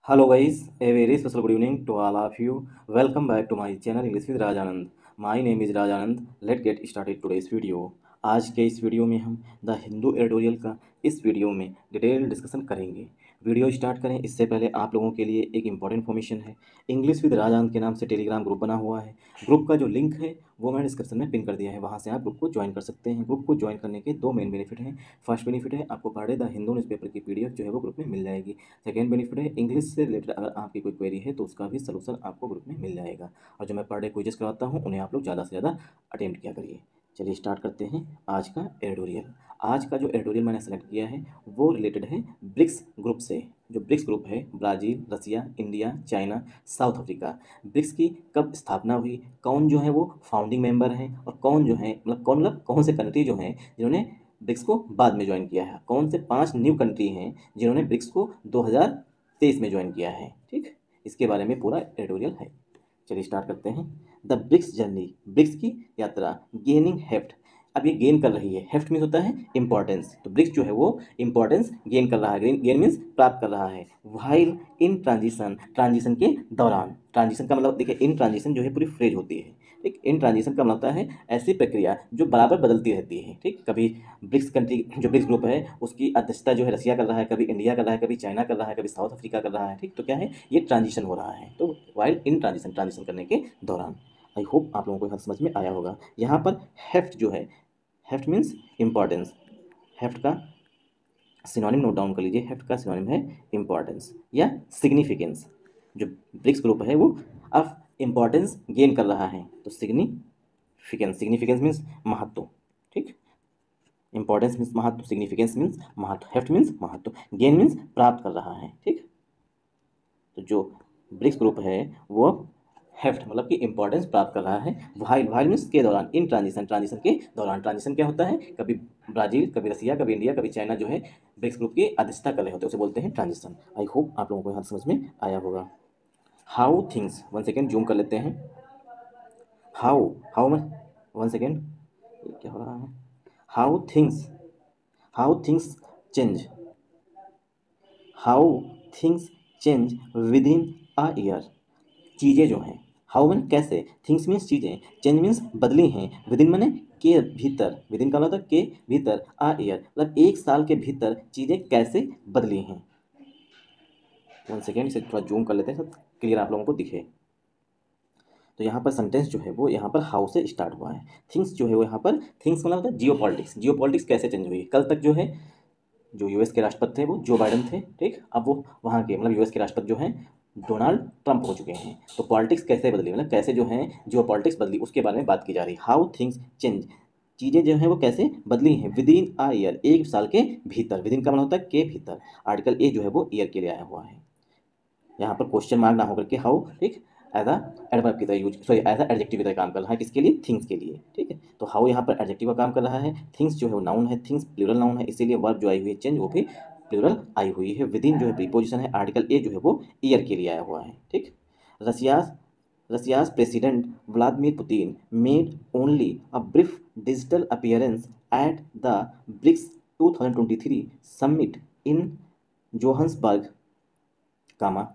Hello guys, a very special good evening to all of you. Welcome back to my channel English with Rajanand. My name is Rajanand. Let's get started today's video. आज के इस video में हम the Hindu editorial का इस video में detail discussion करेंगे। Video start करें इससे पहले आप लोगों के लिए एक इंपॉर्टेंट इन्फॉर्मेशन है। इंग्लिश विद राजानंद के नाम से टेलीग्राम ग्रुप बना हुआ है। ग्रुप का जो लिंक है वो मैंने डिस्क्रिप्शन में पिन कर दिया है, वहाँ से आप ग्रुप को ज्वाइन कर सकते हैं। ग्रुप को ज्वाइन करने के दो मेन बेनिफिट हैं। फर्स्ट बेनिफिट है आपको per day the Hindu newspaper की पीडीएफ जो है वो ग्रुप में मिल जाएगी। सेकेंड बेनिफिट है इंग्लिश से रिलेटेड अगर आपकी कोई क्वेरी है तो उसका भी सलूशन आपको ग्रुप में मिल जाएगा। और जो मैं पर डे क्विजेस कराता हूँ उन्हें आप लोग ज़्यादा से ज़्यादा अटेम्प्ट किया करिए। चलिए स्टार्ट करते हैं आज का एडिटोरियल। आज का जो एडिटोरियल मैंने सेलेक्ट किया है वो रिलेटेड है ब्रिक्स ग्रुप से। जो ब्रिक्स ग्रुप है Brazil, Russia, India, China, South Africa. BRICS की कब स्थापना हुई, कौन जो है वो फाउंडिंग मेंबर हैं और कौन जो है मतलब कौन से कंट्री जो हैं जिन्होंने ब्रिक्स को बाद में ज्वाइन किया है। कौन से 5 न्यू कंट्री हैं जिन्होंने ब्रिक्स को 2023 में ज्वाइन किया है। ठीक, इसके बारे में पूरा एडिटोरियल है। चलिए स्टार्ट करते हैं। द ब्रिक्स जर्नी, ब्रिक्स की यात्रा। गेनिंग हेफ्ट, अब ये गेन कर रही है। हेफ्ट मीन्स होता है इंपॉर्टेंस, तो ब्रिक्स जो है वो इंपॉर्टेंस गेन कर रहा है। गेन मीन्स प्राप्त कर रहा है। वाइल इन ट्रांजिशन, ट्रांजिशन के दौरान। ट्रांजिशन का मतलब देखिए, इन ट्रांजिशन जो है पूरी फ्रेज होती है। ठीक, इन ट्रांजिशन का मतलब होता है ऐसी प्रक्रिया जो बराबर बदलती रहती है। ठीक, कभी ब्रिक्स कंट्री जो ब्रिक्स ग्रुप है उसकी अध्यक्षता जो है रसिया कर रहा है, कभी इंडिया कर रहा है, कभी चाइना कर रहा है, कभी साउथ अफ्रीका कर रहा है। ठीक, तो क्या है, ये ट्रांजिशन हो रहा है। तो वाइल इन ट्रांजिशन, ट्रांजिशन करने के दौरान। आई होप आप लोगों को समझ में आया होगा। यहाँ पर हेफ्ट जो है, हेफ्ट मीन्स इंपॉर्टेंस। हेफ्ट का सिनोनिम नोट डाउन कर लीजिए। हेफ्ट का सिनोनिम है इंपॉर्टेंस या सिग्निफिकेंस। जो ब्रिक्स ग्रुप है वो अब इंपॉर्टेंस गेन कर रहा है, तो सिग्निफिकेंस, सिग्निफिकेंस मीन्स महत्व। ठीक, इंपॉर्टेंस मीन्स महत्व, सिग्निफिकेंस मीन्स महत्व, हेफ्ट मीन्स महत्व, गेन मीन्स प्राप्त कर रहा है। ठीक, तो जो ब्रिक्स ग्रुप है वो हेफ्ट मतलब कि इंपॉर्टेंस प्राप्त कर रहा है। वाइल, वाइल मीन्स के दौरान, इन ट्रांजिशन, ट्रांजिशन के दौरान। ट्रांजिशन क्या होता है, कभी ब्राजील, कभी रसिया, कभी इंडिया, कभी चाइना जो है ब्रिक्स ग्रुप की अध्यक्षता कर रहे होते हैं, उसे बोलते हैं ट्रांजिशन। आई होप आप लोगों को यहाँ समझ में आया होगा। How things, one second zoom कर लेते हैं। हाउ, हाउ में वन सेकेंड, क्या हो रहा है। How things, how things change, how things change with in a year. चीज़ें जो हैं, हाउ मीन कैसे, थिंग्स मीन्स चीज़ें, चेंज मीन्स बदली हैं, विद इन माने के भीतर, विद इन का मतलब के भीतर, आ ईयर मतलब एक साल के भीतर चीज़ें कैसे बदली हैं। वन सेकेंड, इसे थोड़ा जूम कर लेते हैं सब क्लियर आप लोगों को दिखे। तो यहाँ पर सेंटेंस जो है वो यहाँ पर हाउ से स्टार्ट हुआ है। थिंग्स जो है वो यहाँ पर, थिंग्स मतलब होता है जियो पॉलिटिक्स। जियो पॉलिटिक्स कैसे चेंज हुई। कल तक जो है जो यूएस के राष्ट्रपति थे वो जो बाइडन थे। ठीक, अब वो वहाँ के मतलब यूएस के राष्ट्रपति जो हैं डोनाल्ड ट्रंप हो चुके हैं। तो पॉलिटिक्स कैसे बदली, मतलब कैसे जो है जियो पॉलिटिक्स बदली, उसके बारे में बात की जा रही है। हाउ थिंग्स चेंज, चीज़ें जो हैं वो कैसे बदली हैं विद इन आ ईयर, एक साल के भीतर। विद इन का मतलब होता है के भीतर। आर्टिकल ए जो है वो ईयर के लिए आया हुआ है। यहाँ पर क्वेश्चन मार्क ना होकर के हाउ, ठीक, एज अ एडवर्ब की तरह use, sorry as a adjective की तरह काम कर रहा है। किसके लिए, थिंग्स के लिए। ठीक है, तो हाउ यहाँ पर एडजेक्टिव का काम कर रहा है। थिंग्स जो है वो नाउन है, थिंग्स प्लूरल नाउन है, इसीलिए वर्ब जो आई हुई है चेंज वो भी प्लूरल आई हुई है। विद इन जो है प्रीपोजिशन है, आर्टिकल ए जो है वो ईयर के लिए आया हुआ है। ठीक, Russia's, Russia's president Vladimir Putin made only a brief digital appearance at the BRICS 2023 summit in Johannesburg, comma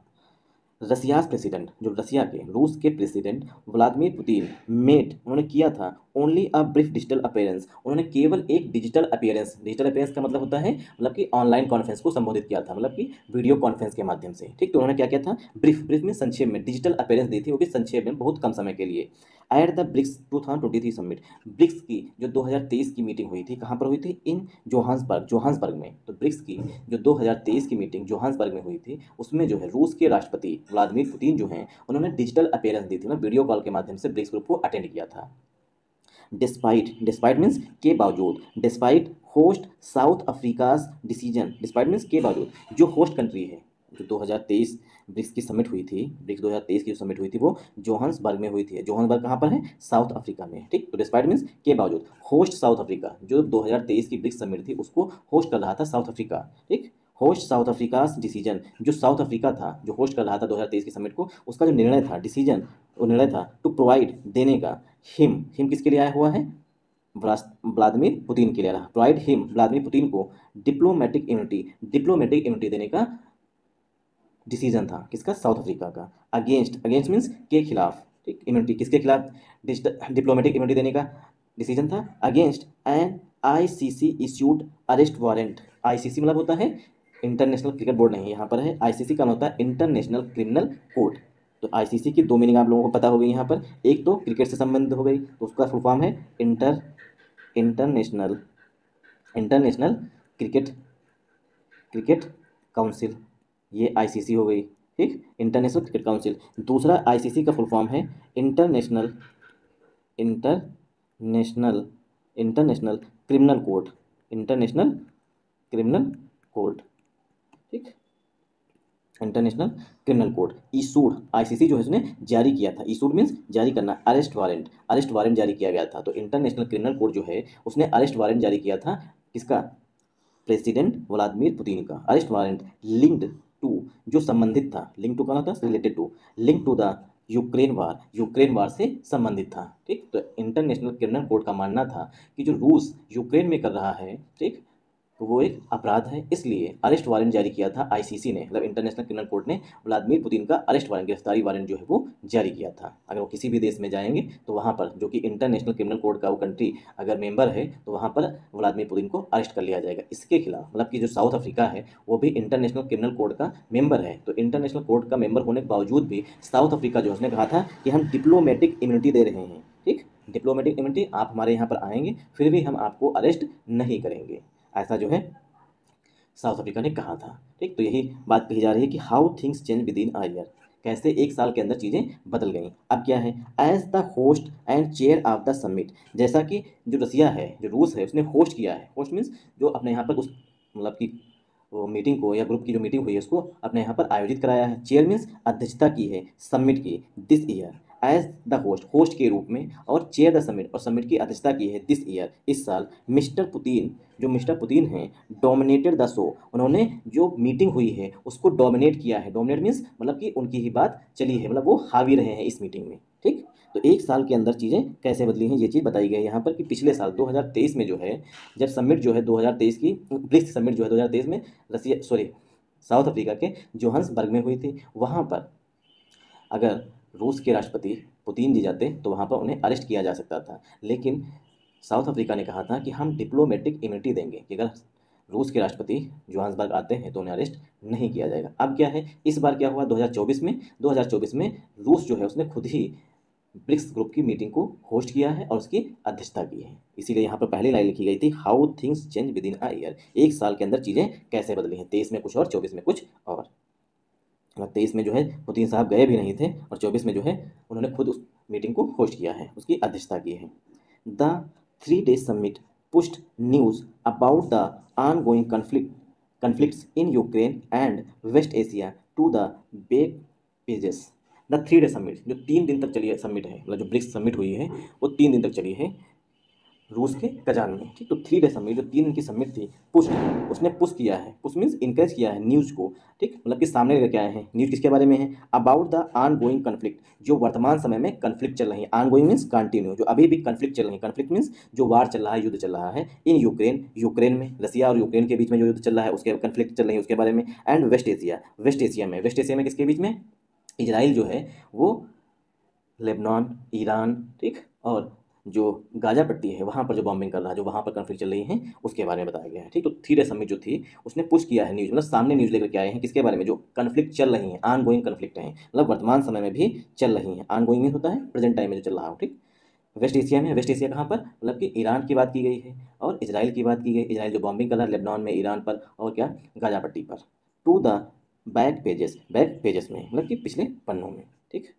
Russia's president, जो रसिया के, रूस के प्रेसिडेंट व्लादिमीर पुतिन मेट, उन्होंने किया था only a brief digital appearance, उन्होंने केवल एक डिजिटल अपीयरेंस, डिजिटल अपीयरेंस का मतलब होता है मतलब कि ऑनलाइन कॉन्फ्रेंस को संबोधित किया था, मतलब कि वीडियो कॉन्फ्रेंस के माध्यम से। ठीक, तो उन्होंने क्या किया था, ब्रीफ, ब्रीफ में संक्षेप में, डिजिटल अपीयरेंस दी थी वो भी संक्षेप में, बहुत कम समय के लिए। At the BRICS 2023 summit, BRICS की जो 2023 की मीटिंग हुई थी, कहाँ पर हुई थी, इन जोहान्सबर्ग, जोहान्सबर्ग में। तो ब्रिक्स की जो 2023 की मीटिंग जोहान्सबर्ग में हुई थी उसमें जो है रूस के राष्ट्रपति व्लादिमीर पुतिन जो हैं उन्होंने डिजिटल अपीयरेंस दी थी, मतलब वीडियो कॉल के माध्यम से ब्रिक्स ग्रुप को अटेंड किया था। डिस्पाइट, डिस्पाइट मीन्स के बावजूद, despite host south Africa's decision, despite means के बावजूद। जो होस्ट कंट्री है, जो 2023 ब्रिक्स की समिट हुई थी, ब्रिक्स 2023 की जो समिट हुई थी वो जोहान्सबर्ग में हुई थी। जोहान्सबर्ग कहाँ पर है, साउथ अफ्रीका में। ठीक, तो डिस्पाइट मीन्स के बावजूद। होस्ट साउथ अफ्रीका, जो 2023 की ब्रिक्स समिट थी उसको होस्ट कर रहा था साउथ अफ्रीका। ठीक, होस्ट साउथ अफ्रीका डिसीजन, जो साउथ अफ्रीका था जो होस्ट कर रहा था 2023 की समिट को, उसका जो निर्णय था, डिसीजन, वो निर्णय था टू प्रोवाइड, देने का, हिम किसके लिए आया हुआ है, व्लादिमीर पुतिन के लिए रहा, प्रोवाइड हिम व्लादिमीर पुतिन को डिप्लोमेटिक इम्यूनिटी, डिप्लोमेटिक इम्यूनिटी देने का डिसीजन था किसका, साउथ अफ्रीका का, अगेंस्ट, अगेंस्ट मीन्स के खिलाफ, ठीक, इम्यूनिटी किसके खिलाफ, डिप्लोमेटिक इम्यूनिटी देने का डिसीजन था against an ICC issued arrest warrant. ICC मतलब होता है इंटरनेशनल क्रिकेट बोर्ड, नहीं यहाँ पर है, आईसीसी का मतलब होता है इंटरनेशनल क्रिमिनल कोर्ट। तो आईसीसी की दो मीनिंग आप लोगों को पता हो गई यहाँ पर, एक तो क्रिकेट से संबंधित हो गई तो उसका फुल फॉर्म है international international cricket cricket council, ये आईसीसी हो गई, ठीक, इंटरनेशनल क्रिकेट काउंसिल। दूसरा आईसीसी का फुल फॉर्म है international international international criminal court, international criminal court, ठीक, international criminal court. Issued, ICC जो है उसने जारी किया था, इशूड मीन्स जारी करना, अरेस्ट वारंट जारी किया गया था। तो इंटरनेशनल क्रिमिनल कोर्ट जो है उसने अरेस्ट वारंट जारी किया था किसका, प्रेसिडेंट व्लादिमीर पुतिन का। अरेस्ट वारंट लिंक्ड टू, जो संबंधित था, लिंक टू का था related to, link to the Ukraine war से संबंधित था, ठीक। तो इंटरनेशनल क्रिमिनल कोर्ट का मानना था कि जो रूस यूक्रेन में कर रहा है, ठीक, तो वो एक अपराध है, इसलिए अरेस्ट वारंट जारी किया था आईसीसी ने, मतलब इंटरनेशनल क्रिमिनल कोर्ट ने व्लादिमीर पुतिन का अरेस्ट वारंट, गिरफ्तारी वारंट जो है वो जारी किया था। अगर वो किसी भी देश में जाएंगे तो वहाँ पर जो कि इंटरनेशनल क्रिमिनल कोर्ट का वो कंट्री अगर मेंबर है तो वहाँ पर व्लादिमीर पुतिन को अरेस्ट कर लिया जाएगा इसके खिलाफ। मतलब कि जो साउथ अफ्रीका है वो भी इंटरनेशनल क्रिमिनल कोर्ट का मेंबर है, तो इंटरनेशनल कोर्ट का मेंबर होने के बावजूद भी साउथ अफ्रीका जो उसने कहा था कि हम डिप्लोमेटिक इम्यूनिटी दे रहे हैं, ठीक, डिप्लोमेटिक इम्यूनिटी, आप हमारे यहाँ पर आएंगे फिर भी हम आपको अरेस्ट नहीं करेंगे, ऐसा जो है साउथ अफ्रीका ने कहा था, ठीक। तो यही बात कही जा रही है कि how things change with in a year, कैसे एक साल के अंदर चीज़ें बदल गई। अब क्या है, as the host and chair of the summit, जैसा कि जो रसिया है, जो रूस है, उसने होस्ट किया है, होस्ट मीन्स जो अपने यहाँ पर उस मतलब कि वो मीटिंग को या ग्रुप की जो मीटिंग हुई है उसको अपने यहाँ पर आयोजित कराया है। चेयर मीन्स अध्यक्षता की है समिट की, this year as the host के रूप में, और चेयर द समिट, और समिट की अध्यक्षता की है दिस ईयर, इस साल, मिस्टर पुतिन, जो मिस्टर पुतिन हैं, डोमिनेटेड द शो, उन्होंने जो मीटिंग हुई है उसको डोमिनेट किया है। डोमिनेट मीन्स मतलब कि उनकी ही बात चली है, मतलब वो हावी रहे हैं इस मीटिंग में, ठीक। तो एक साल के अंदर चीज़ें कैसे बदली हैं ये चीज़ बताई गई है यहाँ पर कि पिछले साल 2023 में जो है, जब समिट जो है 2023 की ब्रिक्स समिट जो है 2023 में साउथ अफ्रीका के जोहान्सबर्ग में हुई थी, वहाँ पर अगर रूस के राष्ट्रपति पुतिन जी जाते तो वहाँ पर उन्हें अरेस्ट किया जा सकता था, लेकिन साउथ अफ्रीका ने कहा था कि हम डिप्लोमेटिक इम्यूनिटी देंगे कि अगर रूस के राष्ट्रपति जोहान्सबर्ग आते हैं तो उन्हें अरेस्ट नहीं किया जाएगा। अब क्या है, इस बार क्या हुआ 2024 में रूस जो है उसने खुद ही ब्रिक्स ग्रुप की मीटिंग को होस्ट किया है और उसकी अध्यक्षता की है। इसीलिए यहाँ पर पहली लाइन लिखी गई थी, how things change with in a year, एक साल के अंदर चीज़ें कैसे बदली हैं, 23 में कुछ और 24 में कुछ और। 23 में जो है पुतिन साहब गए भी नहीं थे और 24 में जो है उन्होंने खुद उस मीटिंग को होस्ट किया है, उसकी अध्यक्षता की है। The 3 day summit pushed news about the ongoing conflicts in Ukraine and West Asia to the back pages। The 3 day summit, जो 3 दिन तक चली है समिट है, मतलब जो ब्रिक्स समिट हुई है वो 3 दिन तक चली है रूस के कजान में, ठीक। तो 3 day समिट, जो 3 दिन की समिट थी, उसने पुश किया है, पुश मीन्स इंकरेज किया है न्यूज़ को, ठीक, मतलब कि सामने लेकर आए हैं। न्यूज़ किसके बारे में है, about the on going conflict, जो वर्तमान समय में कन्फ्लिक्ट चल रही है, ऑन गोइंग मीन्स कंटिन्यू, जो अभी भी कन्फ्लिक्ट चल रही है, कन्फ्लिक्ट मीन्स जो वार चल रहा है, युद्ध चल रहा है, इन यूक्रेन में, रसिया और यूक्रेन के बीच में जो युद्ध चल रहा है उसके कन्फ्लिक्ट चल रही है उसके बारे में, एंड वेस्ट एशिया में किसके बीच में, इजराइल जो है वो लेबनान, ईरान, ठीक, और जो गाजा पट्टी है वहाँ पर जो बॉम्बिंग कर रहा है, जो वहाँ पर कन्फ्लिक्ट चल रही है उसके बारे में बताया गया है, ठीक। तो 3 day समिट जो थी उसने पुश किया है न्यूज़, मतलब सामने न्यूज़ लेकर के आए हैं किसके बारे में, जो कन्फ्लिक्ट चल रही हैं, ऑन गोइंग कन्फ्लिक्ट हैं, मतलब वर्तमान समय में भी चल रही हैं, ऑन गोइंग मीन होता है प्रेजेंट टाइम में जो चल रहा हो, ठीक। वेस्ट एशिया कहाँ पर, मतलब कि ईरान की बात की गई है और इजराइल की बात की गई, इजराइल जो बॉम्बिंग कर रहा है लेबनान में, ईरान पर, और क्या, गाजा पट्टी पर। टू द बैक पेजेस में, मतलब कि पिछले पन्नों में, ठीक।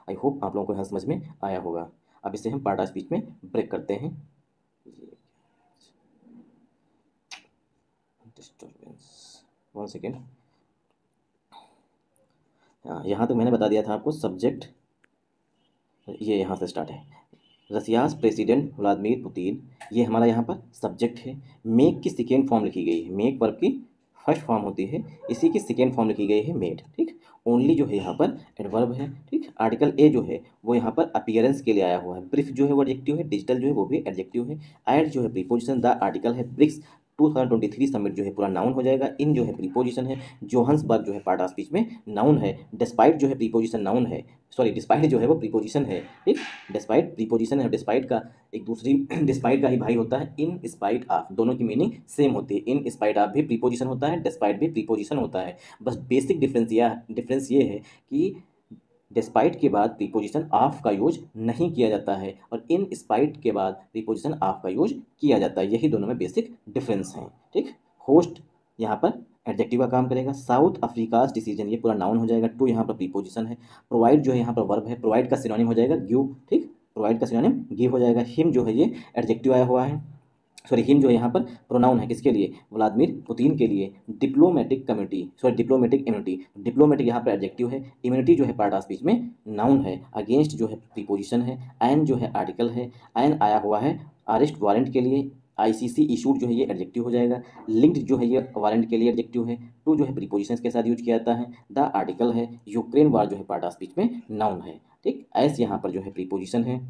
आई होप आप लोगों को यहाँ समझ में आया होगा। अब इसे हम पार्ट ऑफ स्पीच में ब्रेक करते हैं। Disturbance, 1 second. हाँ, यहाँ तक मैंने बता दिया था आपको, सब्जेक्ट ये यहाँ से स्टार्ट है, रसियाज प्रेसिडेंट व्लादिमीर पुतिन, ये हमारा यहाँ पर सब्जेक्ट है। मेक की सेकेंड फॉर्म लिखी गई है, मेक वर्ब की फर्स्ट फॉर्म होती है, इसी की सेकेंड फॉर्म लिखी गई है मेड, ठीक। ओनली जो है यहाँ पर एडवर्ब है, ठीक। आर्टिकल ए जो है वो यहाँ पर अपीयरेंस के लिए आया हुआ है, ब्रीफ जो है वो एडजेक्टिव है, डिजिटल जो है वो भी एडजेक्टिव है, एड जो है प्रीपोजिशन, द आर्टिकल है, ब्रिक्स 2023 समिट जो है पूरा नाउन हो जाएगा। इन जो है प्रीपोजिशन है, जोहान्सबर्ग जो है पार्ट ऑफ स्पीच में नाउन है। डिस्पाइट जो है प्रीपोजिशन नाउन है, सॉरी डिस्पाइट जो है वो प्रीपोजिशन है, ठीक। डिस्पाइट प्रीपोजिशन है, डिस्पाइट का एक दूसरी डिस्पाइट का ही भाई होता है इन स्पाइट ऑफ, दोनों की मीनिंग सेम होती है। इन स्पाइट ऑफ भी प्रीपोजिशन होता है, डिस्पाइट भी प्रीपोजिशन होता है। बस बेसिक डिफरेंस ये है कि डिस्पाइट के बाद प्रीपोजिशन ऑफ का यूज नहीं किया जाता है और इन स्पाइट के बाद प्रीपोजिशन ऑफ का यूज किया जाता है। यही दोनों में बेसिक डिफरेंस हैं, ठीक। होस्ट यहाँ पर एडजेक्टिव का काम करेगा। साउथ अफ्रीकाज डिसीजन ये पूरा नाउन हो जाएगा। टू यहाँ पर प्रीपोजिशन है। प्रोवाइड जो है यहाँ पर वर्ब है। प्रोवाइड का सिनोनिम हो जाएगा गिव, ठीक। प्रोवाइड का सिनोनिम गिव हो जाएगा। हिम जो है ये एडजेक्टिव आया हुआ है, सॉरी हिम जो है यहाँ पर प्रोनाउन है, किसके लिए, व्लादिमीर पुतिन के लिए। Diplomatic community, sorry diplomatic immunity, diplomatic यहाँ पर एडजेक्टिव है, इम्यूनिटी जो है पार्ट ऑफ स्पीच में नाउन है। अगेंस्ट जो है प्रीपोजिशन है। एन जो है आर्टिकल है, एन आया हुआ है अरेस्ट वारंट के लिए। आईसीसी इशूड जो है ये एडजेक्टिव हो जाएगा। लिंक्ड जो है ये वारंट के लिए एडजेक्टिव है। टू जो है प्रीपोजिशन के साथ यूज किया जाता है। द आर्टिकल है। यूक्रेन वार जो है पार्ट ऑफ स्पीच में नाउन है, ठीक। एस यहाँ पर जो है प्रीपोजिशन है।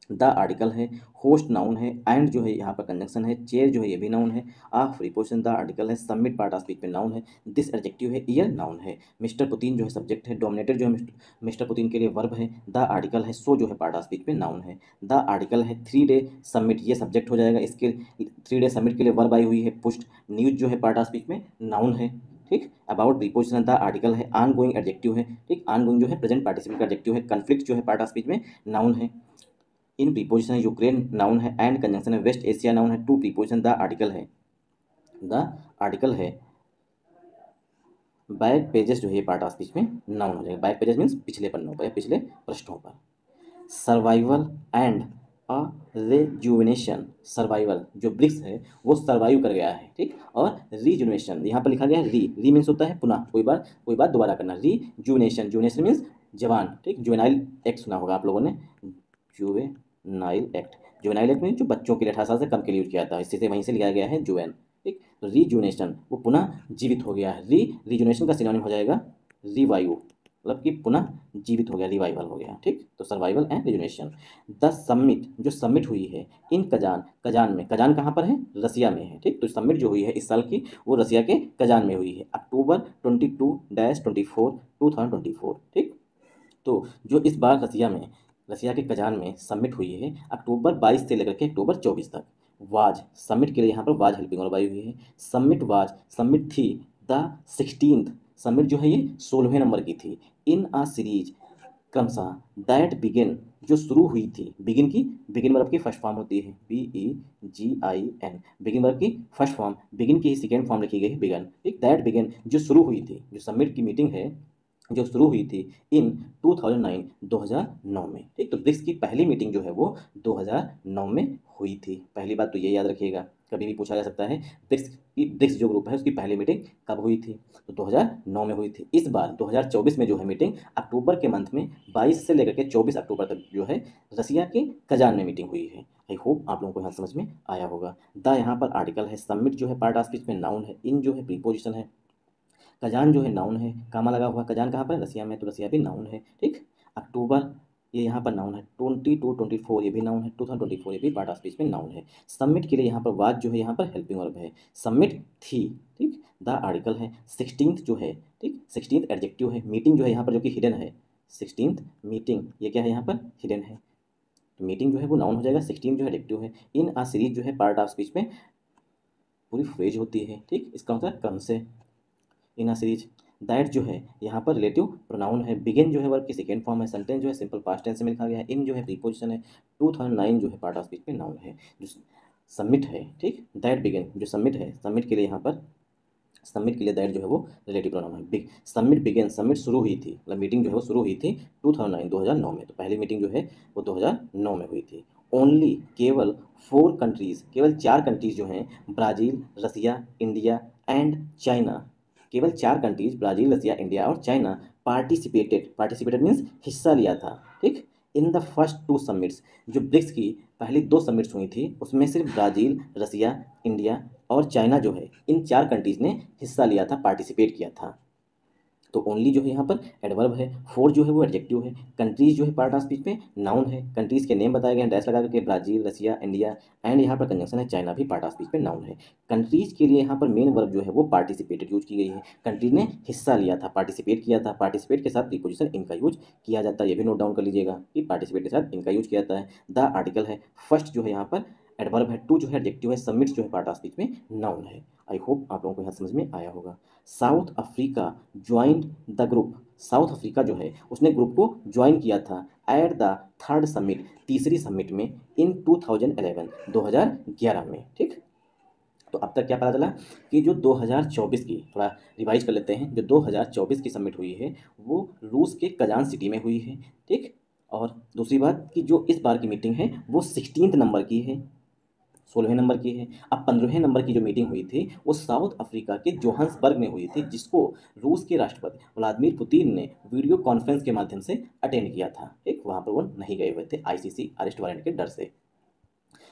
द आर्टिकल है। होस्ट नाउन है। एंड जो है यहाँ पर कंजंक्शन है। चेयर जो है ये भी नाउन है। Of preposition. द आर्टिकल है। सबमिट पार्ट ऑफ स्पीच में नाउन है। दिस एडजेक्टिव है। ईयर नाउन है। मिस्टर पुतिन जो है सब्जेक्ट है। डोमिनेटेड जो है मिस्टर पुतिन के लिए वर्ब है। द आर्टिकल है। सो जो है पार्ट ऑफ स्पीच में नाउन है। द आर्टिकल है। 3 डे सबमिट ये सब्जेक्ट हो जाएगा। इसके 3 डे सबमिट के लिए वर्ब आई हुई है पुस्ट। न्यूज जो है पार्ट ऑफ स्पीच में नाउन है, ठीक। About preposition. द आर्टिकल है। ऑन गोइंग एडजेक्टिव है, ठीक। ऑन गोइंग जो है प्रेजेंट पार्टिसिपल का एडजेक्टिव है। कन्फ्लिक्ट जो है पार्ट ऑफ स्पीच में नाउन है। इन प्रीपोजिशन है। यूक्रेन नाउन है। एंड कंजंक्शन है। वेस्ट एशिया नाउन है। To preposition. द आर्टिकल है। द आर्टिकल है। बैक पेजेस जो है पार्ट ऑफ स्पीच में नाउन हो जाएगा। बैक पेजेस मीन्स पिछले पन्नों पर या पिछले पृष्ठों पर। Survival and a rejuvenation. Survival जो ब्रिक्स है वो सर्वाइव कर गया है, ठीक। और रिजुविनेशन यहाँ पर लिखा गया है। री मीन्स होता है पुनः, कोई बात दोबारा करना। रिजुविनेशन, जुविनेशन मीन्स जवान, ठीक। जुवेनाइल एक्ट सुना होगा आप लोगों ने, जुवेनाइल एक्ट। जुवेनाइल एक्ट में जो बच्चों के लिए 18 साल से कम के लिए यूज किया था, इसी से वहीं से लिया गया है जुवेन, ठीक। तो रिजुनेशन वो पुनः जीवित हो गया है। रिजुनेशन का सिनोनिम हो जाएगा रिवाइव, मतलब कि पुनः जीवित हो गया, रिवाइवल हो गया, ठीक। तो सर्वाइवल एंड रिजुनेशन। द समिट जो सबमिट हुई है इन कजान, कजान में, कजान कहाँ पर है, रसिया में है, ठीक। तो समिट जो हुई है इस साल की वो रसिया के कजान में हुई है। अक्टूबर 22-24 2024, ठीक। तो जो इस बार रसिया के कजान में सबमिट हुई है अक्टूबर 22 से लेकर के अक्टूबर 24 तक। वाज सबमिट के लिए यहाँ पर वाज हेल्पिंग और हुई है। सबमिट थी द 16th, सबमिट जो है ये 16वें नंबर की थी। इन आ सीरीज क्रमशः। दैट बिगिन जो शुरू हुई थी, बिगिन वर्ब की फर्स्ट फॉर्म होती है BEGIN, बिगिन वर्ब की फर्स्ट फॉर्म, बिगिन की सेकेंड फॉर्म लिखी गई है बिगन, ठीक। दैट बिगिन जो शुरू हुई थी, जो सबमिट की मीटिंग है जो शुरू हुई थी इन 2009 में, ठीक। तो ब्रिक्स की पहली मीटिंग जो है वो 2009 में हुई थी। पहली बात तो ये याद रखिएगा, कभी भी पूछा जा सकता है ब्रिक्स जो ग्रुप है उसकी पहली मीटिंग कब हुई थी, तो 2009 में हुई थी। इस बार 2024 में जो है मीटिंग अक्टूबर के मंथ में 22 से लेकर के 24 अक्टूबर तक जो है रसिया के कजान में मीटिंग हुई है। आई होप आप लोगों को यहाँ समझ में आया होगा। द यहाँ पर आर्टिकल है। सबमिट जो है पार्ट ऑफ स्पीच में नाउन है। इन जो है प्रीपोजिशन है। कजान जो है नाउन है, कामा लगा हुआ। कजान कहाँ पर है, रसिया में, तो रसिया भी नाउन है, ठीक। अक्टूबर ये यहाँ पर नाउन है। 22-24 ये भी नाउन है। 2024 ये भी पार्ट ऑफ स्पीच में नाउन है। सबमिट के लिए यहाँ पर वाज जो है यहाँ पर हेल्पिंग वर्ब है। सबमिट थी, ठीक। द आर्टिकल है। 16th जो है, ठीक, 16th एडजेक्टिव है। मीटिंग जो है यहाँ पर जो कि हिडन है, 16th मीटिंग ये क्या है यहाँ पर, हिडन है। तो मीटिंग जो है वो नाउन हो जाएगा। 16 जो है एडजेक्टिव है। इन आ सीरीज जो है पार्ट ऑफ स्पीच में पूरी फ्रेज होती है, ठीक। इसका मतलब क्रम से। इन अ सीरीज। दैट जो है यहाँ पर रिलेटिव प्रोनाउन है। बिगिन जो है वर्ब की सेकेंड फॉर्म है। सेंटेंस जो है सिंपल पास्ट टेंस में लिखा गया है। इन जो है प्रीपोजिशन है। 2009 जो है पार्ट ऑफ स्पीच में नाउन है। जो सबमिट है, ठीक। दैट बिगिन जो सबमिट है, सबमिट के लिए यहाँ पर सबमिट के लिए दैट जो है वो रिलेटिव प्रोनाउन है। सबमिट बिगिन सबमिट शुरू हुई थी, मतलब मीटिंग जो है वो शुरू हुई थी 2009 में। तो पहली मीटिंग जो है वो 2009 में हुई थी। ओनली केवल 4 कंट्रीज़, केवल 4 कंट्रीज़ जो हैं, Brazil, Russia, India and China, केवल 4 कंट्रीज ब्राज़ील, रसिया, इंडिया और चाइना पार्टिसिपेटेड मीन्स हिस्सा लिया था, ठीक। इन द फर्स्ट 2 समिट्स जो ब्रिक्स की पहली 2 समिट्स हुई थी उसमें सिर्फ ब्राज़ील, रसिया, इंडिया और चाइना जो है इन 4 कंट्रीज़ ने हिस्सा लिया था, पार्टिसिपेट किया था। तो ओनली जो है यहाँ पर एडवर्ब है, फोर जो है वो एडजेक्टिव है, कंट्रीज जो है पार्ट ऑफ स्पीच में नाउन है, कंट्रीज के नेम बताए गए हैं डैश लगा करके, ब्राज़ील, रसिया, इंडिया, एंड यहाँ पर कंजंक्शन है चाइना भी पार्ट ऑफ स्पीच में नाउन है। कंट्रीज के लिए यहाँ पर मेन वर्ब जो है वो पार्टिसिपेटेड यूज की गई है, कंट्री ने हिस्सा लिया था, पार्टिसिपेट किया था, पार्टिसिपेट के साथ प्रीपोजिशन इनका यूज किया जाता है, ये भी नोट डाउन कर लीजिएगा कि पार्टिसिपेट के साथ इनका यूज किया जाता है। द आर्टिकल है, फर्स्ट जो है यहाँ पर एडवर्ब है, टू जो है एडजेक्टिव है, सबमिट जो है पार्ट ऑफ स्पीच में नाउन है। आई होप आप लोगों को यहाँ समझ में आया होगा। South Africa joined the group, south Africa जो है उसने ग्रुप को ज्वाइन किया था एट द थर्ड समिट, तीसरी समिट में, इन 2011 2011 में। ठीक, तो अब तक क्या पता चला कि जो 2024 की, थोड़ा रिवाइज कर लेते हैं, जो 2024 की समिट हुई है वो रूस के कजान सिटी में हुई है। ठीक, और दूसरी बात कि जो इस बार की मीटिंग है वो 16 नंबर की है, 16वें नंबर की है। अब 15वें नंबर की जो मीटिंग हुई थी वो साउथ अफ्रीका के जोहान्सबर्ग में हुई थी, जिसको रूस के राष्ट्रपति व्लादिमीर पुतिन ने वीडियो कॉन्फ्रेंस के माध्यम से अटेंड किया था। ठीक, वहाँ पर वो नहीं गए हुए थे आईसीसी अरेस्ट वारंट के डर से।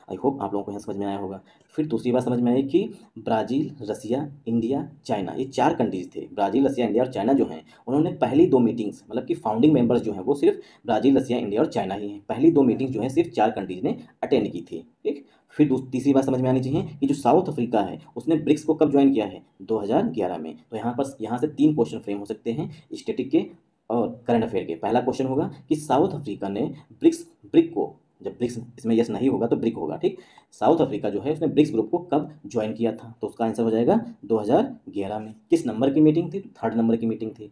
आई होप आप लोगों को यहाँ समझ में आया होगा। फिर दूसरी बात समझ में आई कि ब्राज़ील, रसिया, इंडिया, चाइना, ये 4 कंट्रीज़ थे। ब्राज़ील, रसिया, इंडिया और चाइना जो हैं उन्होंने पहली 2 मीटिंग्स, मतलब कि फाउंडिंग मेंबर्स जो हैं वो सिर्फ ब्राज़ील, रसिया, इंडिया और चाइना ही हैं। पहली 2 मीटिंग्स जो हैं सिर्फ 4 कंट्रीज़ ने अटेंड की थी। ठीक, फिर तीसरी बात समझ में आनी चाहिए कि जो साउथ अफ्रीका है उसने ब्रिक्स को कब ज्वाइन किया है, 2011 में। तो यहाँ से 3 क्वेश्चन फ्रेम हो सकते हैं स्टैटिक के और करंट अफेयर के। पहला क्वेश्चन होगा कि साउथ अफ्रीका ने ब्रिक को, जब ब्रिक्स इसमें यस नहीं होगा तो ब्रिक होगा। ठीक, साउथ अफ्रीका जो है उसने ब्रिक्स ग्रुप को कब ज्वाइन किया था, तो उसका आंसर हो जाएगा 2011 में। किस नंबर की मीटिंग थी, तो थर्ड नंबर की मीटिंग थी,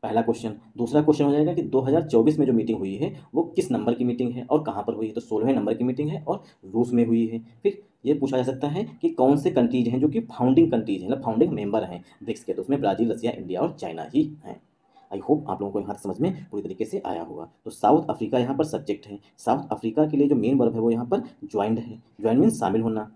पहला क्वेश्चन। दूसरा क्वेश्चन हो जाएगा कि 2024 में जो मीटिंग हुई है वो किस नंबर की मीटिंग है और कहाँ पर हुई है, तो 16वें नंबर की मीटिंग है और रूस में हुई है। फिर ये पूछा जा सकता है कि कौन से कंट्रीज हैं जो कि फाउंडिंग कंट्रीज हैं, मतलब फाउंडिंग मेंबर हैं ब्रिक्स के, तो उसमें ब्राज़ील, रसिया, इंडिया और चाइना ही हैं। आई होप आप लोगों को यहाँ समझ में पूरी तरीके से आया होगा। तो साउथ अफ्रीका यहाँ पर सब्जेक्ट है, साउथ अफ्रीका के लिए जो मेन वर्ब है वो यहाँ पर ज्वाइंड है, ज्वाइन मीन्स शामिल होना।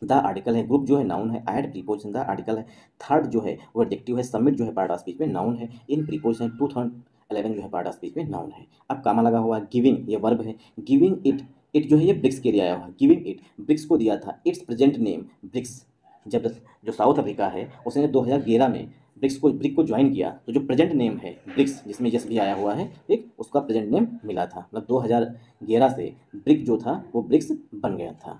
द आर्टिकल है, ग्रुप जो है नाउन है, ऐड प्रीपोजिशन द आर्टिकल है, थर्ड जो है वो एडजेक्टिव है, सबमिट जो है पार्ट ऑफ स्पीच में नाउन है, इन प्रीपोजिशन 2011 जो है पार्ट ऑफ स्पीच में नाउन है। अब कामा लगा हुआ है, गिविंग ये वर्ब है, गिविंग इट, इट जो है ये ब्रिक्स के लिए आया हुआ है, गिविंग इट ब्रिक्स को दिया था इट्स प्रेजेंट नेम ब्रिक्स। जब जो साउथ अफ्रीका है उसने 2011 में ब्रिक को ज्वाइन किया तो जो प्रेजेंट नेम है ब्रिक्स, जिसमें यस भी आया हुआ है, ठीक, उसका प्रेजेंट नेम मिला था, मतलब 2011 से ब्रिक जो था वो ब्रिक्स बन गया था।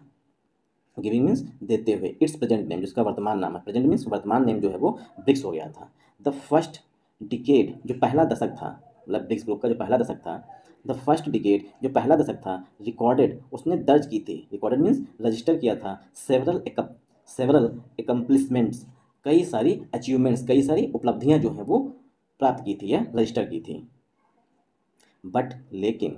गिविंग मीन्स देते हुए, इट्स प्रेजेंट नेम जिसका वर्तमान नाम है, प्रेजेंट मीन्स वर्तमान नेम जो है वो ब्रिक्स हो गया था। द फर्स्ट डिकेड जो पहला दशक था, मतलब ब्रिक्स ग्रुप का जो पहला दशक था, द फर्स्ट डिकेड जो पहला दशक था, रिकॉर्डेड उसने दर्ज की थी, रिकॉर्डेड मीन्स रजिस्टर किया था, सेवरल एकम्प्लिसमेंट्स कई सारी अचीवमेंट्स, कई सारी उपलब्धियां जो हैं वो प्राप्त की थी या रजिस्टर की थी। बट लेकिन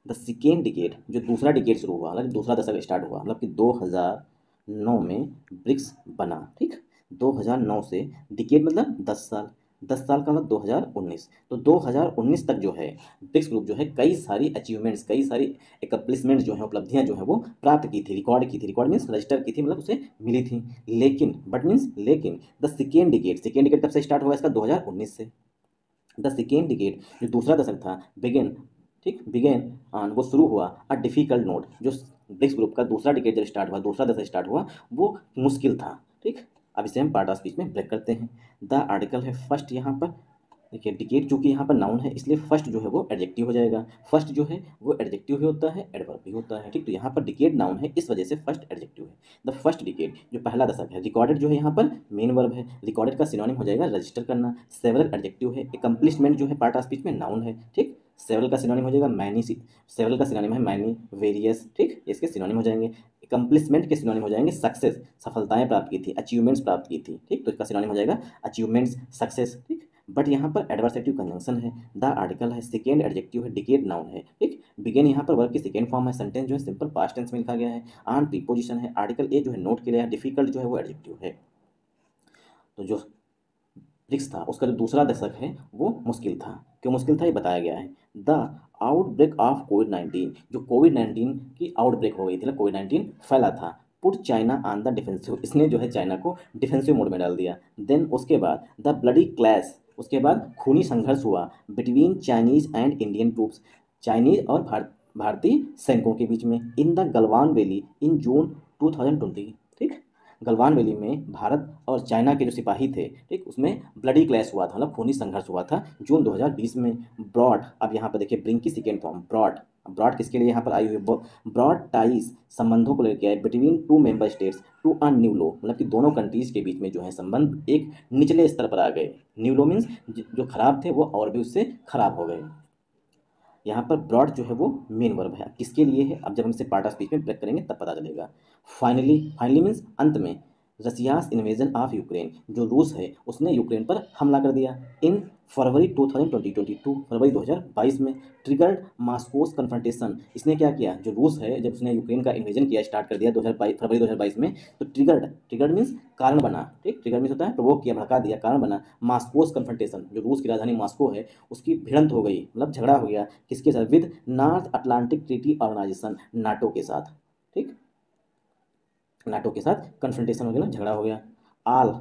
द सेकेंड डिकेड जो दूसरा डिकेड शुरू हुआ, मतलब दूसरा दशक स्टार्ट हुआ, मतलब कि 2009 में ब्रिक्स बना। ठीक, 2009 से डिकेड मतलब 10 साल, 10 साल का मतलब 2019, तो 2019 तक जो है ब्रिक्स ग्रुप जो है कई सारी अचीवमेंट्स, कई सारी एकम्प्लिसमेंट्स जो है, उपलब्धियां जो है वो प्राप्त की थी, रिकॉर्ड की थी, रिकॉर्ड मीन्स रजिस्टर की थी, मतलब उसे मिली थी। लेकिन बट मीन्स लेकिन द सेकेंड डिकेड कब से स्टार्ट हुआ इसका, 2019 से। द सेकेंड डिकेड जो दूसरा दशक था बिगिन, ठीक, बिगेन वो शुरू हुआ अ डिफ़िकल्ट नोट, जो ब्रिक्स ग्रुप का दूसरा डिकेड जब स्टार्ट हुआ, दूसरा दशक स्टार्ट हुआ वो मुश्किल था। ठीक, अब इसे हम पार्ट ऑफ स्पीच में ब्रेक करते हैं। द आर्टिकल है फर्स्ट, यहाँ पर देखिए डिकेड चूंकि यहाँ पर नाउन है इसलिए फर्स्ट जो है वो एडजेक्टिव हो जाएगा, फर्स्ट जो है वो एडजेक्टिव भी होता है, एडवर्ब भी होता है। ठीक, तो यहाँ पर डिकेड नाउन है इस वजह से फर्स्ट एडजेक्टिव है। द फर्स्ट डिकेड जो पहला दशक है, रिकॉर्डेड जो है यहाँ पर मेन वर्ब है, रिकॉर्डेड का सिनोनिम हो जाएगा रजिस्टर करना, सेवरल एडजेक्टिव है, एकम्प्लिशमेंट जो है पार्ट ऑफ स्पीच में नाउन है। ठीक, सेवरल का सिनोनिम हो जाएगा मैनी, सेवरल का सिनोनिम है मैनी, वेरियस, ठीक, इसके सिनोनिम हो जाएंगे। एकम्प्लिशमेंट के सिनोनिम हो जाएंगे सक्सेस, सफलताएं प्राप्त की थी, अचीवमेंट्स प्राप्त की थी। ठीक, तो इसका सिनोनिम हो जाएगा अचीवमेंट्स, सक्सेस। ठीक, बट यहाँ पर एडवर्सेटिव कंजंक्शन है, द आर्टिकल है, सेकेंड एडजेक्टिव है, डिकेड नाउन है। ठीक, बिगिन यहाँ पर वर्ब की सेकेंड फॉर्म है, सेंटेंस जो है सिंपल पास्ट टेंस में लिखा गया है, ऑन प्रीपोजिशन है, आर्टिकल ए जो है नोट के लिए है, डिफिकल्ट जो है वो एडजेक्टिव है। तो जो ब्रिक्स था उसका जो दूसरा दशक है वो मुश्किल था, क्यों मुश्किल था ये बताया गया है। द आउटब्रेक ऑफ कोविड-19 जो कोविड-19 की आउटब्रेक हो गई थी, कोविड-19 फैला था, put China on the defensive, इसने जो है चाइना को डिफेंसिव मोड में डाल दिया। देन उसके बाद द ब्लडी क्लैश, उसके बाद खूनी संघर्ष हुआ between Chinese and Indian troops, Chinese और भारतीय सैनिकों के बीच में, in the Galwan valley in June 2020। ठीक, गलवान वैली में भारत और चाइना के जो सिपाही थे, ठीक, उसमें ब्लडी क्लैश हुआ था, मतलब खूनी संघर्ष हुआ था जून 2020 में। ब्रॉड, अब यहाँ पर देखिए ब्रिंग की सेकेंड फॉर्म ब्रॉड, ब्रॉड किसके लिए यहाँ पर आई हुई है, ब्रॉड टाइज संबंधों को लेकर आए between two member states to a new law, मतलब कि दोनों कंट्रीज के बीच में जो है संबंध एक निचले स्तर पर आ गए। न्यू लॉ मीन्स जो खराब थे वो और भी उससे खराब हो गए। यहाँ पर ब्रॉड जो है वो मेन वर्ब है, किसके लिए है, अब जब हम इसे पार्ट ऑफ स्पीच में ब्रेक करेंगे तब पता चलेगा। फाइनली, फाइनली मीन्स अंत में, रसियास इन्वेजन ऑफ यूक्रेन, जो रूस है उसने यूक्रेन पर हमला कर दिया इन फरवरी 2022, फरवरी 2022 में, ट्रिगर्ड मास्कोस कन्फ्रंटेशन, इसने क्या किया, जो रूस है जब उसने यूक्रेन का इन्वेजन किया, स्टार्ट कर दिया 2022 फरवरी 2022 में, तो ट्रिगर्ड, ट्रिगर्ड मीन्स कारण बना, ठीक, ट्रिगर मीन्स होता है प्रोवोक किया, भड़का दिया, कारण बना, मास्कोस कन्फ्रंटेशन, जो रूस की राजधानी मास्को है उसकी भिड़ंत हो गई, मतलब झगड़ा हो गया, किसके साथ, with North Atlantic Treaty Organization, NATO के साथ, ठीक, नाटो के साथ कन्फ्रंटेशन हो गया, झगड़ा हो गया। All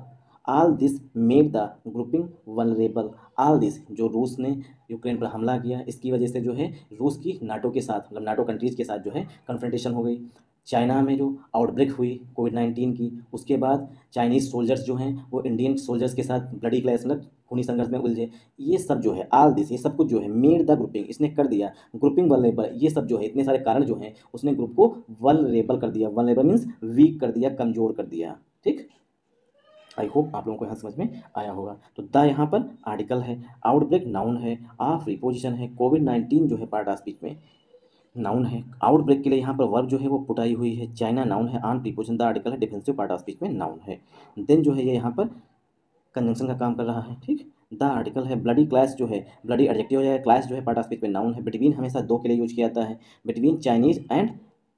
all this made the grouping vulnerable, all this, जो रूस ने यूक्रेन पर हमला किया, इसकी वजह से जो है रूस की नाटो के साथ, मतलब नाटो कंट्रीज के साथ जो है कन्फ्रंटेशन हो गई। चाइना में जो आउटब्रेक हुई कोविड-19 की, उसके बाद चाइनीज़ सोल्जर्स जो हैं वो इंडियन सोल्जर्स के साथ ब्लडी क्लैश, मतलब खूनी संघर्ष में उलझे। ये सब जो है, आल दिस, ये सब कुछ जो है, मेड द ग्रुपिंग, इसने कर दिया, ग्रुपिंग वल्नरेबल, ये सब जो है, इतने सारे कारण जो हैं उसने ग्रुप को वल्नरेबल कर दिया, वल्नरेबल मीन्स वीक कर दिया, कमजोर कर दिया, ठीक। आई होप आप लोगों को यहाँ समझ में आया होगा। तो द यहाँ पर आर्टिकल है, आउटब्रेक नाउन है, ऑफ रिपोजिशन है, कोविड-19 जो है पार्ट ऑफ स्पीच में नाउन है, आउटब्रेक के लिए यहाँ पर वर्ब जो है वो पुटाई हुई है, चाइना नाउन है, ऑन प्रीपोजिशन द आर्टिकल है, डिफेंसिव पार्ट ऑफ स्पीच में नाउन है, देन जो है ये यहाँ पर कंजंक्शन का काम कर रहा है, ठीक। द आर्टिकल है, ब्लडी क्लैश जो है, ब्लडी एडजेक्टिव हो जाएगा, क्लैश जो है पार्ट ऑफ स्पीच में नाउन है, बिटवीन हमेशा दो के लिए यूज किया जाता है, between Chinese and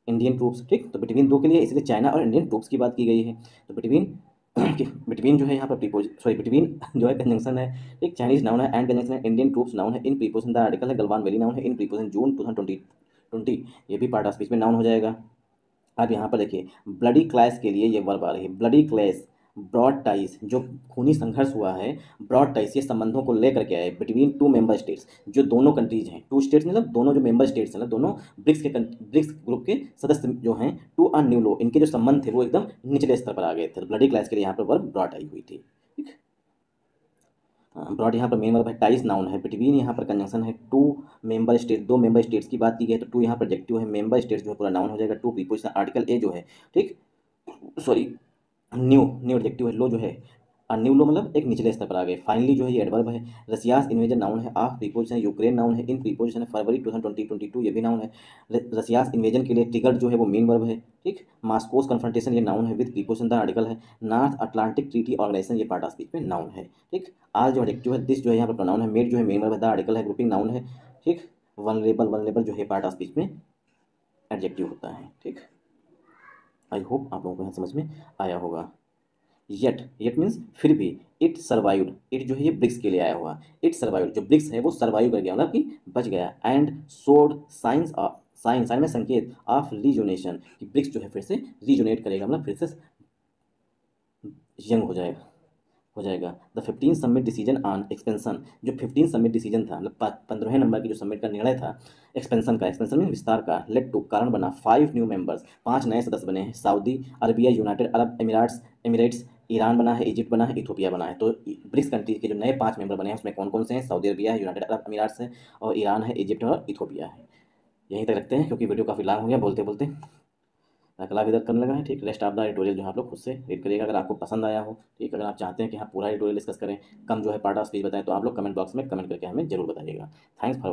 Indian troops, ठीक, तो बिटवीन दो के लिए, इसलिए चाइना और इंडियन ट्रूप्स की बात की गई है, तो बिटवीन बिटवीन जो है यहाँ पर बिटवीन जो है कंजंक्शन है, ठीक, चाइनीज नाउन है, एंड कंजंक्शन है, इंडियन ट्रूप्स नाउन है, इन प्रीपोजिशन द आर्टिकल है, गलवान वैली नाउन है, इन प्रीपोजिशन जून 2020, ये भी पार्ट ऑफ स्पीच में नाउन हो जाएगा। अब यहाँ पर देखिए ब्लडी क्लैश के लिए ये वर्ब आ रही है, ब्लडी क्लैश, ब्रॉड टाइज, जो खूनी संघर्ष हुआ है, ब्रॉड टाइज, ये संबंधों को लेकर के आए बिटवीन टू मेंबर स्टेट्स, जो दोनों कंट्रीज हैं, टू स्टेट्स मतलब दोनों जो मेंबर स्टेट्स हैं ना, दोनों ब्रिक्स ग्रुप के सदस्य जो हैं, टू अ न्यू लॉ, इनके जो संबंध थे वो एकदम निचले स्तर पर आ गए थे। ब्लडी क्लैश के लिए यहाँ पर वर्ब ब्रॉड आई हुई थी, ठीक। ब्रॉड यहाँ पर मेन वर्ब है, टाइज नाउन है, बिटवीन यहाँ पर कंजंक्शन है, टू मेंबर स्टेट, दो मेंबर स्टेट्स की बात की गई तो टू यहाँ पर एडजेक्टिव है, मेंबर स्टेट्स जो है पूरा नाउन हो जाएगा, टू प्रीपोजिशन आर्टिकल ए जो है, ठीक, सॉरी, न्यू न्यू एडजेक्टिव है, लो जो है, न्यू लो मतलब एक निचले स्तर पर आ गए। फाइनली जो है ये एडवर्ब है, रसियास इन्वेजन नाउन है, ऑफ प्रीपोजिशन यूक्रेन नाउन है, इन प्रीपोजिशन है, फरवरी 2022 ये भी नाउन है, रसियास इन्वेजन के लिए ट्रिगर जो है वो मेन वर्ब है, ठीक। मास्कोस कन्फ्रंटेशन ये नाउन है, विद प्रीपोजिशन द आर्टिकल है, नॉर्थ अटलांटिक ट्रीटी ऑर्गेनाइजेशन ये पार्ट ऑफ स्पीच में नाउन है, ठीक। आज जो एडजेक्टिव है, दिस जो है यहाँ पर प्रोनाउन है, मेड जो है मेन वर्ब है, द आर्टिकल है, ग्रुपिंग नाउन है, ठीक। वल्नरेबल, वल्नरेबल जो है पार्ट ऑफ स्पीच में एडजेक्टिव होता है, ठीक। आई होप आप लोगों को यहाँ समझ में आया होगा। येट, येट मीन्स फिर भी, इट सर्वाइव्ड, इट जो है ये ब्रिक्स के लिए आया हुआ, इट सर्वाइव्ड, जो ब्रिक्स है वो सर्वाइव कर गया, मतलब कि बच गया, and showed signs of, sign, sign में संकेत, ऑफ रीजोनेशन, कि ब्रिक्स जो है फिर से रीजोनेट करेगा, मतलब फिर से यंग हो जाएगा। The 15 submit decision on expansion, जो 15 सबमिट डिसीजन था, मतलब 15वें नंबर की जो सबमिट का निर्णय था एक्सपेंशन का, एक्सपेंशन में विस्तार का, लेट टू कारण बना 5 न्यू मेंबर्स, 5 नए सदस्य बने हैं, Saudi Arabia, United Arab Emirates, Iran बना है, इजिप्ट बना है, इथोपिया बना है। तो ब्रिक्स कंट्री के जो नए 5 मेंबर बने हैं उसमें कौन कौन से हैं, सऊदी अरबिया है, यूनाइटेड अरब एमिरेट्स है, और ईरान है, इजिप्ट और इथोपिया है। यहीं तक रखते हैं क्योंकि वीडियो काफ़ी लॉन्ग हो गया बोलते बोलते, कला इधर करने लगा है, ठीक। रेस्ट ऑफ द एडिटोरियल जो है आप लोग खुद से रीड करिएगा अगर आपको पसंद आया हो, ठीक। अगर आप चाहते हैं कि हाँ पूरा एडिटोरियल डिस्कस करें, कम जो है पार्ट ऑफ स्पीच बताएं, तो आप लोग कमेंट बॉक्स में कमेंट करके हमें जरूर बताइएगा। Thanks for